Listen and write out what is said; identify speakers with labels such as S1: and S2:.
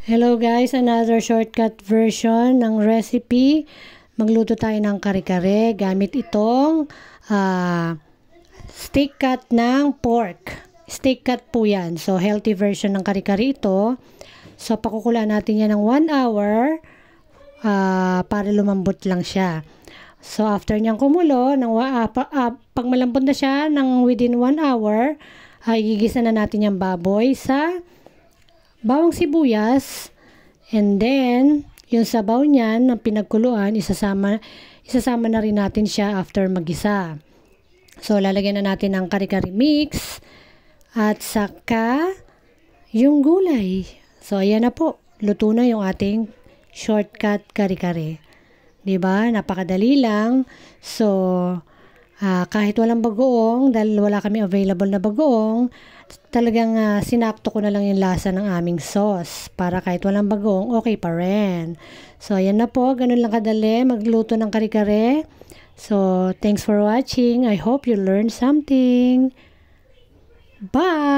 S1: Hello guys, another shortcut version ng recipe. Magluto tayo ng kare-kare gamit itong steak cut ng pork. Steak cut po yan. So healthy version ng kare-kare ito. So pakukulaan natin yan ng 1 hour para lumambot lang siya. So after niyang kumulo, pag malambot na siya ng within 1 hour, igigisa na natin yung baboy sa bawang sibuyas, and then yung sabaw niyan ng pinagkuluan isasama na rin natin siya after magisa. So lalagyan na natin ng kare-kare mix at saka yung gulay. So ayan na po, luto na yung ating shortcut kare-kare. 'Di ba? Napakadali lang. So kahit walang bagoong, dahil wala kami available na bagoong, talagang sinakto ko na lang yung lasa ng aming sauce para kahit walang bagoong, okay pa rin. So, ayan na po. Ganun lang kadali magluto ng kare-kare. So, thanks for watching. I hope you learned something. Bye!